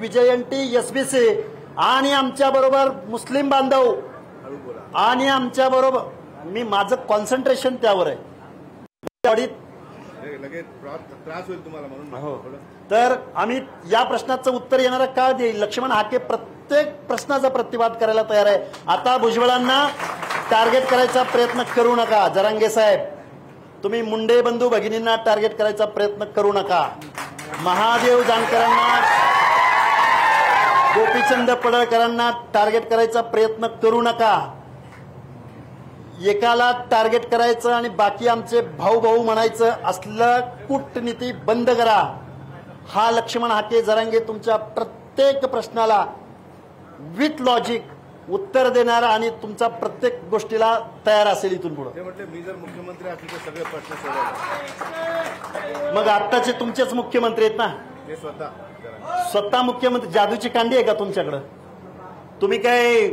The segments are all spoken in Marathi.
विजयंती एसबीसी आणि आमच्या बरोबर मुस्लिम बांधव आणि आमच्या बरोबर मी माझं कॉन्सन्ट्रेशन त्यावर आहे. त्रास होईल तुम्हाला म्हणून. तर आम्ही या प्रश्नाचं उत्तर येणारा का देईल. लक्ष्मण हाके प्रत्येक प्रश्नाचा प्रतिवाद करायला तयार आहे. आता भुजबळांना टार्गेट करायचा प्रयत्न करू नका. जरांगे साहेब, तुम्ही मुंडे बंधू भगिनींना टार्गेट करायचा प्रयत्न करू नका. महादेव जानकरांना, गोपीचंद पडळकरांना टार्गेट करायचा प्रयत्न करू नका. एकाला टार्गेट करायचं आणि बाकी आमचे भाऊ भाऊ म्हणायचं असलं कूटनीती बंद करा. हा लक्ष्मण हाके जरांगे तुमच्या प्रत्येक प्रश्नाला विथ लॉजिक उत्तर देणार आणि तुमचा प्रत्येक गोष्टीला तयार असेल इथून पुढे. ते म्हटले मी जर मुख्यमंत्री असले तर सगळे प्रश्न सोडवले. मग आत्ताचे तुमचेच मुख्यमंत्री आहेत ना. ते स्वतः मुख्यमंत्री. जादूची कांडी आहे का तुमच्याकडे. तुम्ही काय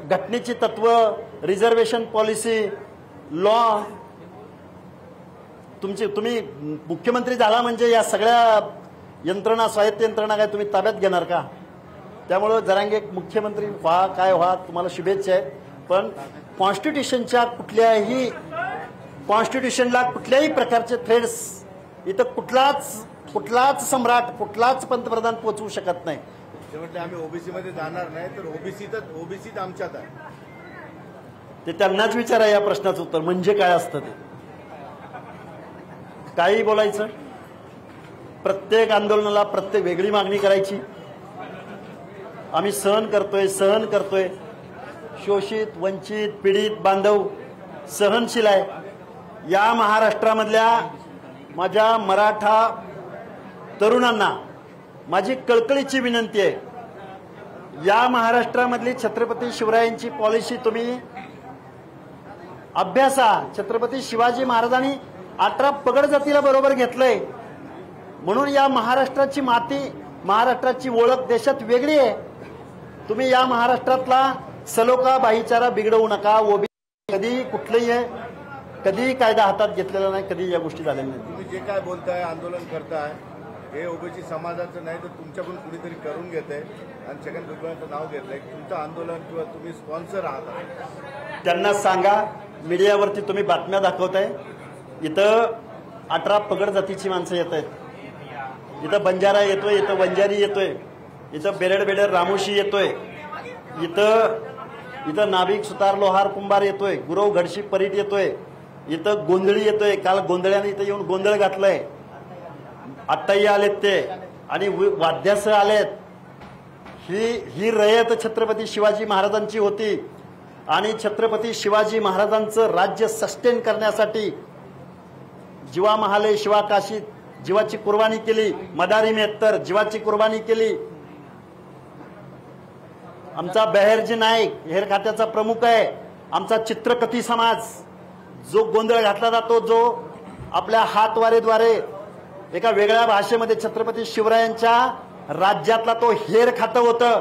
घटनेची तत्व, रिझर्वेशन पॉलिसी, लॉ, तुम्ही मुख्यमंत्री झाला म्हणजे या सगळ्या यंत्रणा, स्वायत्त यंत्रणा काय तुम्ही ताब्यात घेणार का. त्यामुळं जरांगे मुख्यमंत्री व्हा, काय व्हा, तुम्हाला शुभेच्छा आहेत. पण कॉन्स्टिट्यूशनला कुठल्याही प्रकारचे थ्रेड्स इथं कुठलाच सम्राट, कुठलाच पंतप्रधान पोहोचवू शकत नाही. ते म्हटले आम्ही ओबीसी मध्ये जाणार नाही, तर ओबीसीत आमच्यात आहे. ते त्यांनाच विचारा या प्रश्नाचं उत्तर म्हणजे काय असतं. ते काही बोलायचं. प्रत्येक आंदोलनाला प्रत्येक वेगळी मागणी करायची. आम्ही सहन करतोय. शोषित, वंचित, पीडित बांधव सहनशील आहे. या महाराष्ट्रामधल्या माझ्या मराठा तरुणांना माझी कळकळीची विनंती आहे. या महाराष्ट्रामधली छत्रपती शिवरायांची पॉलिसी तुम्ही अभ्यासा. छत्रपती शिवाजी महाराजांनी 18 पगड जातीला बरोबर घेतलंय म्हणून या महाराष्ट्राची माती, महाराष्ट्राची ओळख देशात वेगळी आहे. तुम्ही या महाराष्ट्रातला सलोखा, भाईचारा बिघडवू नका. ओबीसी कधी कुठलंही आहे, कधी कायदा हातात घेतलेला नाही, कधी या गोष्टी झालेल्या नाही. तुम्ही जे काय बोलताय, आंदोलन करताय, हे ओबीसी समाजाचं नाही तर तुमच्याकडून कुणीतरी करून घेत आहे आणि छगन भुजबळांचं नाव घेतलंय. तुमचं आंदोलन किंवा तुम्ही स्पॉन्सर आहात. त्यांना सांगा. मीडियावरती तुम्ही बातम्या दाखवताय. इथं 18 पगड जातीची माणसं येत आहेत. इथं बंजारा येतोय, इथं वंजारी येतोय, इथं बेरड रामोशी येतोय, इथं नाभिक, सुतार, लोहार, कुंभार येतोय, गुरव, घडशी, परीट येतोय, इथं गोंधळी येतोय. काल गोंधळ्याने इथं येऊन गोंधळ घातलंय. आत्ताही आलेत ते आणि वाद्यासह आलेत. ही रयत छत्रपती शिवाजी महाराजांची होती आणि छत्रपती शिवाजी महाराजांचं राज्य सस्टेन करण्यासाठी जीवा महाले शिवा काशीत जीवाची कुर्बानी केली. मदारी मेहत्तर जीवाची कुर्बानी केली. आमचा बहेरजी नाईक हेर खात्याचा प्रमुख आहे. आमचा चित्रकथी समाज जो गोंधळ घातला जातो, जो आपल्या हातवारेद्वारे एका वेगळ्या भाषेमध्ये छत्रपती शिवरायांच्या राज्यातला तो हेर खातं होतं.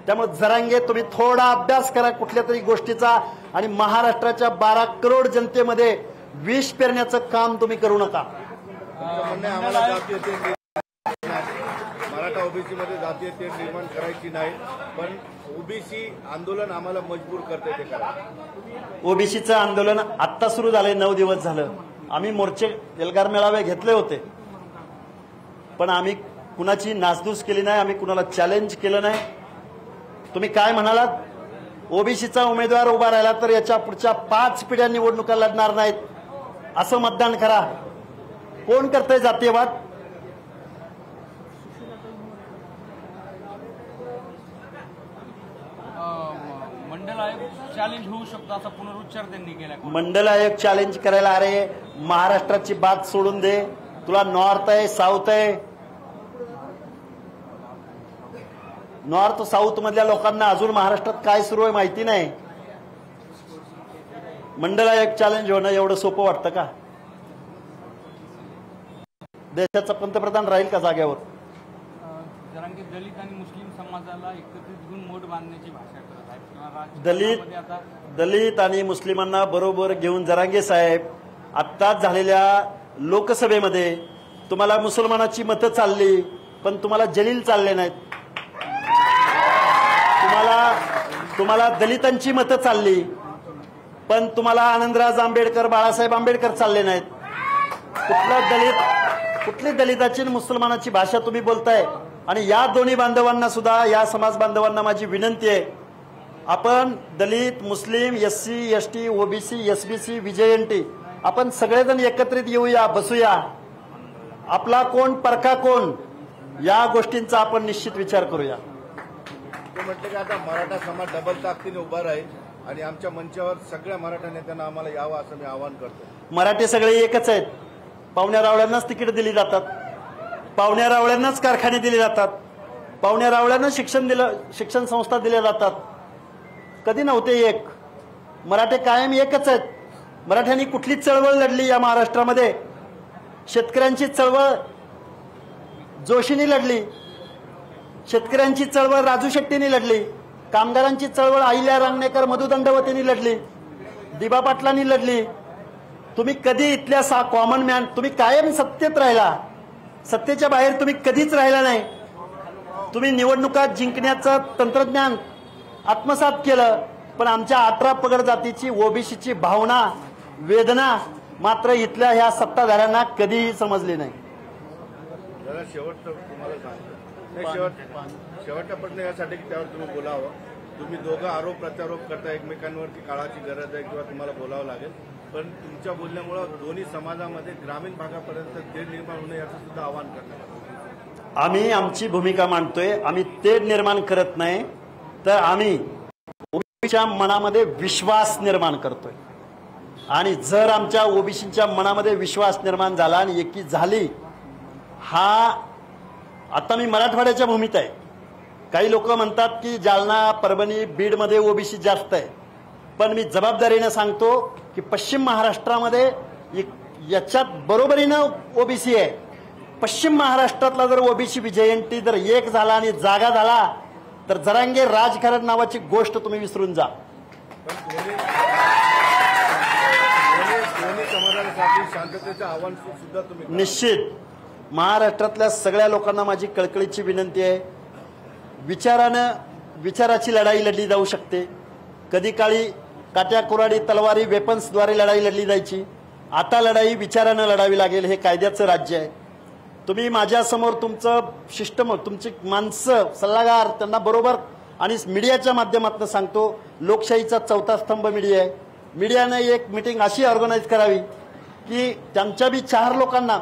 त्यामुळे जरांगे तुम्ही थोडा अभ्यास करा कुठल्या तरी गोष्टीचा आणि महाराष्ट्राच्या 12 करोड जनतेमध्ये विष पेरण्याचं काम तुम्ही करू नका. मराठा ओबीसी मध्ये जातीय तेढ निर्माण करायची नाही, पण ओबीसी आंदोलन आम्हाला मजबूर करते ते करा. ओबीसीचं आंदोलन आत्ता सुरू झालंय. 9 दिवस झालं. आम्ही मोर्चे, एल्गार मेळावे घेतले होते, पण आम्ही कुणाची नासधूस केली नाही. आम्ही कुणाला चॅलेंज केलं नाही. तुम्ही काय म्हणालात, ओबीसीचा उमेदवार उभा राहिला तर याच्या पुढच्या 5 पिढ्या निवडणुका लढणार नाहीत, असं मतदान करा. कोण करतंय जातीयवाद. मंडल आयोग चॅलेंज होऊ शकतो असा पुनरुच्चार त्यांनी केला. मंडल आयोग चॅलेंज करायला, अरे महाराष्ट्राची बात सोडून दे. तुला नॉर्थ आहे, साऊथ आहे. नॉर्थ साऊथ मधल्या लोकांना अजून महाराष्ट्रात काय सुरू आहे माहिती नाही. मंडल आयोग चॅलेंज होणं एवढं सोपं वाटतं का. देशाचा पंतप्रधान राहील का जाग्यावर. जरांगे दलित आणि मुस्लिम समाजाला एकत्रित घेऊन मोठ बांधण्याची भाषा करत आहेत. दलित आणि मुस्लिमांना बरोबर घेऊन जरांगे साहेब आत्ताच झालेल्या लोकसभेमध्ये तुम्हाला मुसलमानाची मतं चालली, पण तुम्हाला जलील चालले नाहीत. तुम्हाला दलितांची मतं चालली, पण तुम्हाला आनंदराज आंबेडकर, बाळासाहेब आंबेडकर चालले नाहीत. कुठली दलिताची आणि मुसलमानाची भाषा तुम्ही बोलताय? आणि या दोन्ही बांधवांना सुद्धा, या समाज बांधवांना माझी विनंती आहे, आपण दलित, मुस्लिम, SC, ST, OBC, SBC, VJNT आपण सगळेजण एकत्रित येऊया, बसूया. आपला कोण परका कोण या गोष्टींचा आपण निश्चित विचार करूया. ते म्हटलं की आता मराठा समाज डबल ताकदीने उभा राहील आणि आमच्या मंचावर सगळ्या मराठा नेत्यांना आम्हाला यावं असं मी आवाहन करतो. मराठी सगळे एकच आहेत. पाहुण्या रावळ्यांनाच तिकीट दिली जातात, पाहुण्या रावळ्यांनाच कारखाने दिले जातात, पाहुण्या रावळ्यांना शिक्षण संस्था दिल्या जातात. कधी नव्हते एक. मराठे कायम एकच आहेत. मराठ्यांनी कुठली चळवळ लढली या महाराष्ट्रामध्ये? शेतकऱ्यांची चळवळ जोशींनी लढली, शेतकऱ्यांची चळवळ राजू शेट्टींनी लढली, कामगारांची चळवळ अहिल्या रांगणेकर, मधु दंडवतींनी लढली, दिबा पाटलांनी लढली. तुम्ही कधी इथल्या कॉमन मॅन, तुम्ही कायम सत्तेत राहिला, सत्तेच्या बाहेर तुम्ही कधीच राहिला नाही. तुम्ही निवडणुका जिंकण्याचं तंत्रज्ञान आत्मसात केलं, पण आमच्या 18 पगड जातीची, OBCची भावना, वेदना मात्र इथल्या ह्या सत्ताधाऱ्यांना कधीही समजली नाही. जरा शेवटचं तुम्हाला सांगतो, शेवटचा प्रश्न यासाठी की त्यावर तुम्ही बोलावं. तुम्ही दोघं आरोप प्रत्यारोप करता एकमेकांवरती, काळाची गरज आहे किंवा तुम्हाला बोलावं लागेल, पण तुमच्या बोलण्यामुळे दोन्ही समाजामध्ये ग्रामीण भागापर्यंत तेढ निर्माण होणे याचं सुद्धा आवाहन करणार. आम्ही आमची भूमिका मांडतोय. आम्ही तेढ निर्माण करत नाही, तर आम्ही ओबीसीच्या मनामध्ये विश्वास निर्माण करतोय. आणि जर आमच्या ओबीसीच्या मनामध्ये विश्वास निर्माण झाला आणि एकी झाली, आता मी मराठवाड्याच्या भूमीत आहे. काही लोक म्हणतात की जालना, परभणी, बीडमध्ये ओबीसी जास्त आहे, पण मी जबाबदारीने सांगतो की पश्चिम महाराष्ट्रामध्ये याच्यात बरोबरीनं ओबीसी आहे. पश्चिम महाराष्ट्रातला जर ओबीसी VJNT जर एक झाला आणि जागा झाला, तर जरांगे राजकारण नावाची गोष्ट तुम्ही विसरून जा. शांततेचं आव्हान सुद्धा तुम्ही निश्चित. महाराष्ट्रातल्या सगळ्या लोकांना माझी कळकळीची विनंती आहे, विचाराची लढाई लढली जाऊ शकते. कधी काळी काट्या, कुऱ्हाडी, तलवारी, वेपन्सद्वारे लढाई लढली जायची. आता लढाई विचारानं लढावी लागेल. हे कायद्याचं राज्य आहे. तुम्ही माझ्यासमोर तुमचं तुमची माणसं, सल्लागार, त्यांना बरोबर आणि मीडियाच्या माध्यमातून सांगतो, लोकशाहीचा चौथा स्तंभ मीडिया आहे. मीडियाने एक मीटिंग अशी ऑर्गनाईज करावी की त्यांच्या बी 4 लोकांना,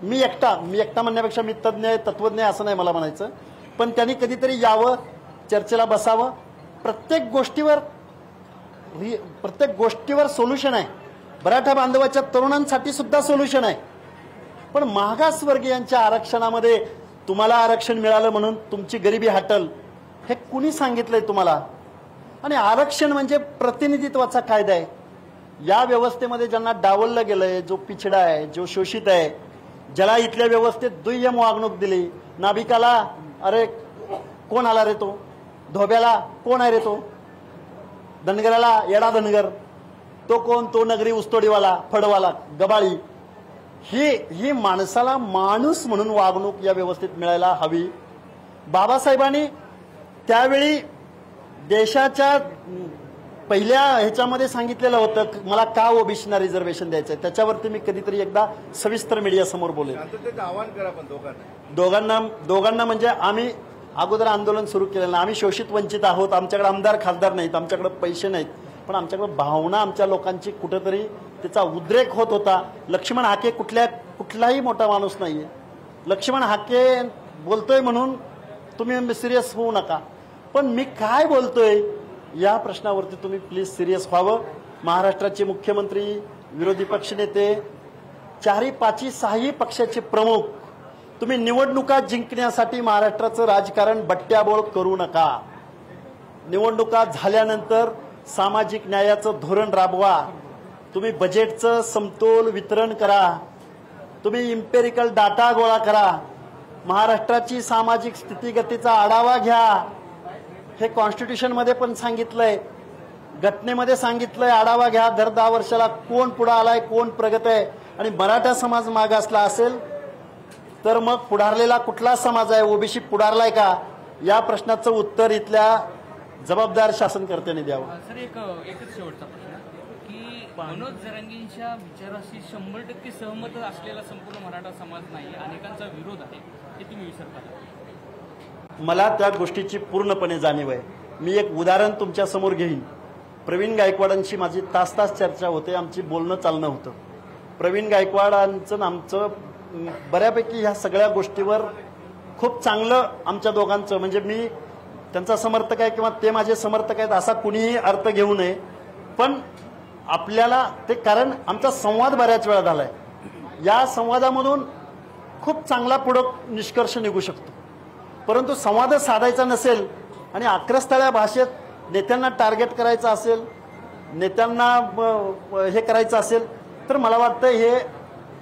मी एकटा म्हणण्यापेक्षा मी तज्ज्ञ आहे, तत्वज्ञ आहे असं नाही मला म्हणायचं, पण त्यांनी कधीतरी यावं, चर्चेला बसावं. प्रत्येक गोष्टीवर सोल्युशन आहे. मराठा बांधवाच्या तरुणांसाठी सुद्धा सोल्युशन आहे. पण मागासवर्गीयांच्या आरक्षणामध्ये तुम्हाला आरक्षण मिळालं म्हणून तुमची गरिबी हटल, हे कुणी सांगितलंय तुम्हाला? आणि आरक्षण म्हणजे प्रतिनिधित्वाचा कायदा आहे. या व्यवस्थेमध्ये ज्यांना डावललं गेलंय, जो पिछडा आहे, जो शोषित आहे, ज्याला इथल्या व्यवस्थेत दुय्यम वागणूक दिली, नाभिकाला अरे कोण आला रे तो, धोब्याला कोण आहे रे तो, धनगराला येडा धनगर, तो कोण, तो नगरी ऊसतोडीवाला, फडवाला, गबाळी, ही माणसाला माणूस म्हणून वागणूक या व्यवस्थेत मिळायला हवी. बाबासाहेबांनी त्यावेळी देशाच्या पहिल्या ह्याच्यामध्ये सांगितलेलं होतं मला का ओबीसीना रिझर्वेशन द्यायचंय. त्याच्यावरती मी कधीतरी एकदा सविस्तर मीडिया समोर बोलेन. आवाहन करा पण दोघांना म्हणजे आम्ही अगोदर आंदोलन सुरू केलेलं, आम्ही शोषित वंचित आहोत. आमच्याकडे आमदार खासदार नाहीत, आमच्याकडे पैसे नाहीत, पण आमच्याकडे भावना आमच्या लोकांची कुठेतरी त्याचा उद्रेक होत होता. लक्ष्मण हाके कुठलाही मोठा माणूस नाहीये. लक्ष्मण हाके बोलतोय म्हणून तुम्ही सिरियस होऊ नका, पण मी काय बोलतोय या प्रश्नावरती तुम्ही प्लीज सिरियस व्हावं. महाराष्ट्राचे मुख्यमंत्री, विरोधी पक्षनेते, 4ही 5ही 6ही पक्षाचे प्रमुख, तुम्ही निवडणुका जिंकण्यासाठी महाराष्ट्राचं राजकारण बट्ट्याबोळ करू नका. निवडणुका झाल्यानंतर सामाजिक न्यायाचं धोरण राबवा. तुम्ही बजेटचं समतोल वितरण करा. तुम्ही इम्पेरिकल डाटा गोळा करा. महाराष्ट्राची सामाजिक स्थितीगतीचा आढावा घ्या. हे कॉन्स्टिट्यूशनमध्ये पण सांगितलंय, घटनेमध्ये सांगितलंय, आढावा घ्या. दर 10 वर्षाला कोण पुढे आलाय, कोण प्रगत आहे. आणि मराठा समाज मागासला असेल तर मग पुढारलेला कुठला समाज आहे, ओबीसी पुढारलाय का, या प्रश्नाचं उत्तर इथल्या जबाबदार शासनकर्त्यांनी द्यावं. सर एकच शेवटचा प्रश्न की मनोज जरांगेंच्या विचाराशी 100% सहमत असलेला संपूर्ण मराठा समाज नाही, अनेकांचा विरोध आहे, हे तुम्ही विसरता का? मला त्या गोष्टीची पूर्णपणे जाणीव आहे. मी एक उदाहरण तुमच्या समोर घेईन. प्रवीण गायकवाडांशी माझी तास चर्चा होते, आमची बोलणं चालणं होतं. प्रवीण गायकवाडांचं आमचं बऱ्यापैकी ह्या सगळ्या गोष्टीवर खूप चांगलं आमच्या दोघांचं, म्हणजे मी त्यांचा समर्थक आहे किंवा ते माझे समर्थक आहेत असा कुणीही अर्थ घेऊ नये, पण आपल्याला ते कारण आमचा संवाद बऱ्याच वेळा झालाय. या संवादामधून खूप चांगला पुढं निष्कर्ष निघू शकतो. परंतु संवाद साधायचा नसेल आणि आक्रस्ताळ्या भाषेत नेत्यांना टार्गेट करायचं असेल, नेत्यांना हे करायचं असेल, तर मला वाटतं हे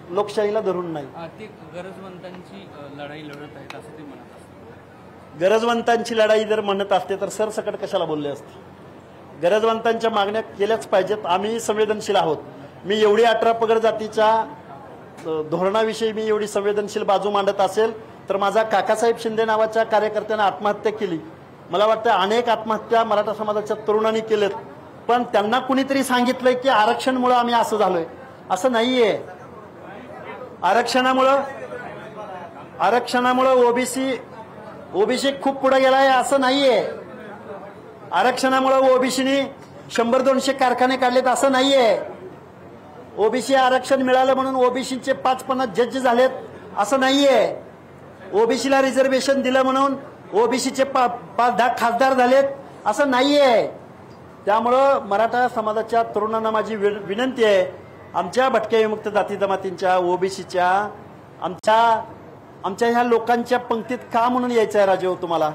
लोकशाहीला धरून नाही. ते गरजवंतांची लढाई लढत आहेत असं ते म्हणत असतात. गरजवंतांची लढाई जर म्हणत असते तर सरसकट कशाला बोलले असते. गरजवंतांच्या मागण्या केल्याच पाहिजेत. आम्ही संवेदनशील आहोत. मी एवढी 18 पगड जातीच्या धोरणाविषयी मी एवढी संवेदनशील बाजू मांडत असेल तर माझा काकासाहेब शिंदे नावाच्या कार्यकर्त्यानं आत्महत्या केली. मला वाटतं अनेक आत्महत्या मराठा समाजाच्या तरुणांनी केलेत, पण त्यांना कुणीतरी सांगितलंय की आरक्षणमुळे आम्ही असं झालोय. असं नाहीये. आरक्षणामुळे ओबीसी खूप पुढे गेलाय असं नाहीये. आरक्षणामुळे ओबीसीनी 100-200 कारखाने काढलेत असं नाहीये. ओबीसी आरक्षण मिळालं म्हणून ओबीसीचे 5-50 जज झालेत असं नाहीये. ओबीसीला रिझर्वेशन दिलं म्हणून ओबीसीचे 5-10 खासदार झालेत असं नाहीये. त्यामुळं मराठा समाजाच्या तरुणांना माझी विनंती आहे, आमच्या भटक्या विमुक्त जाती जमातींच्या, ओबीसीच्या, आमच्या ह्या लोकांच्या पंक्तीत का म्हणून यायचं आहे राजे हो तुम्हाला?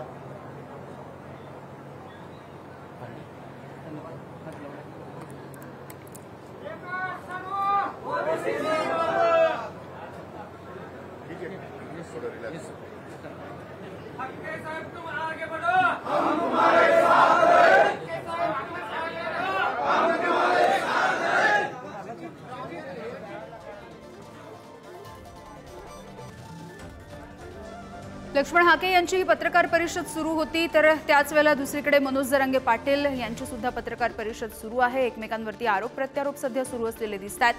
लक्ष्मण हाके यांची ही पत्रकार परिषद सुरू होती, तर त्याच वेळेला दुसरीकडे मनोज जरांगे पाटील यांची सुद्धा पत्रकार परिषद सुरू आहे. एकमेकांवरती आरोप प्रत्यारोप सध्या सुरू असलेले दिसतात.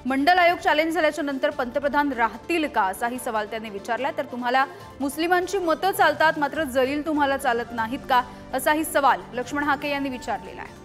मंडल आयोग चॅलेंज झाल्याच्या नंतर पंतप्रधान राहतील का असाही सवाल त्यांनी विचारला. तर तुम्हाला मुस्लिमांची मतं चालतात मात्र जलील तुम्हाला चालत नाहीत का असाही सवाल लक्ष्मण हाके यांनी विचारलेला आहे.